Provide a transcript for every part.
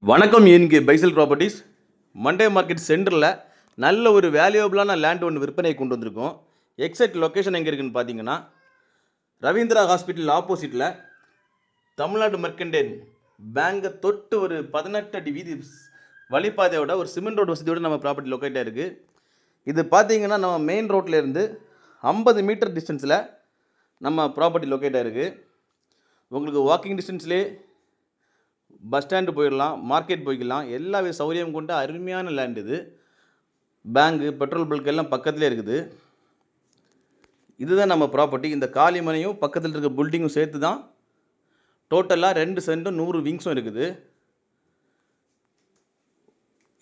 வணக்கம். இன்கே பைசல் properties Monday market சென்டரில் நல்ல ஒரு வேல்யூபிளான லேண்ட் ஒன்று விற்பனை கொண்டு வந்திருக்கோம். எக்ஸாக்ட் லொக்கேஷன் எங்கே இருக்குதுன்னு பார்த்தீங்கன்னா, ரவீந்திரா ஹாஸ்பிட்டல் ஆப்போசிட்டில் தமிழ்நாடு மெர்கண்டைல் பேங்கை தொட்டு ஒரு 18 அடி வீதி வழிபாதையோட ஒரு சிமெண்ட் ரோடு வசதியோடு நம்ம ப்ராப்பர்ட்டி லொக்கேட்டாக இருக்குது. இது பார்த்தீங்கன்னா நம்ம மெயின் ரோட்லேருந்து 50 மீட்டர் டிஸ்டன்ஸில் நம்ம ப்ராப்பர்ட்டி லொக்கேட்டாக இருக்குது. உங்களுக்கு வாக்கிங் டிஸ்டன்ஸ்லேயே பஸ் ஸ்டாண்டு போயிடலாம், மார்க்கெட் போய்க்கலாம். எல்லா சௌகரியம் கொண்ட அருமையான லேண்ட் இது. பேங்கு, பெட்ரோல் பல்க் எல்லாம் பக்கத்துலேயே இருக்குது. இதுதான் நம்ம ப்ராப்பர்ட்டி. இந்த காலிமனையும் பக்கத்தில் இருக்க பில்டிங்கும் சேர்த்து தான் டோட்டலாக 2 சென்டும் 100 விங்ஸும் இருக்குது.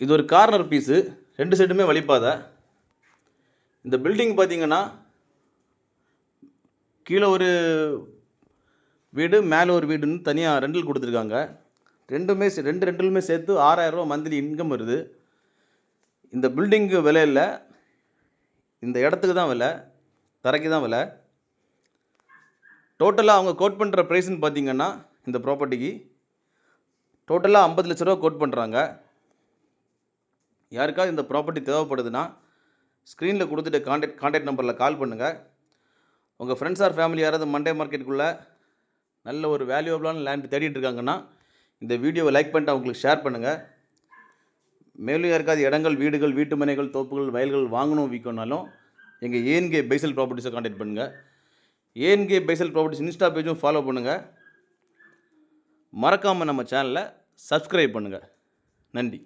இது ஒரு கார்னர் பீஸு, 2 சைடுமே வழிப்பாதை. இந்த பில்டிங் பார்த்திங்கன்னா கீழே ஒரு வீடு, மேலே ஒரு வீடுன்னு தனியாக ரெண்டல் கொடுத்துருக்காங்க. ரெண்டுமே சேர்த்து 6000 ரூபா மந்த்லி இன்கம் வருது. இந்த பில்டிங்கு விலை இல்லை, இந்த இடத்துக்கு தான் விலை, தரைக்கு தான் விலை. டோட்டலாக அவங்க கோட் பண்ணுற ப்ரைஸ்ன்னு பார்த்தீங்கன்னா, இந்த ப்ராப்பர்ட்டிக்கு டோட்டலாக 50 லட்ச ரூபா கோட் பண்ணுறாங்க. யாருக்காவது இந்த ப்ராப்பர்ட்டி தேவைப்படுதுன்னா ஸ்க்ரீனில் கொடுத்துட்டு கான்டாக்ட் நம்பரில் கால் பண்ணுங்கள். உங்கள் ஃப்ரெண்ட்ஸ் ஆர் ஃபேமிலி யாராவது மண்டே மார்க்கெட்டுக்குள்ளே நல்ல ஒரு வேல்யூபிளான லேண்ட் தேடிட்டு இருக்காங்கன்னா இந்த வீடியோவை லைக் பண்ணிட்டு அவங்களுக்கு ஷேர் பண்ணுங்கள். மேலும் யாருக்காவது இடங்கள், வீடுகள், வீட்டு மனைகள், தோப்புகள், வயல்கள் வாங்கணும் விற்கணும்னாலும் எங்கள் ஏஎன்கே பைசல் ப்ராப்பர்ட்டிஸை கான்டாக்ட் பண்ணுங்கள். ஏஎன்கே பைசல் ப்ராப்பர்ட்டிஸ் இன்ஸ்டா பேஜும் ஃபாலோ பண்ணுங்கள். மறக்காமல் நம்ம சேனலை சப்ஸ்கிரைப் பண்ணுங்கள். நன்றி.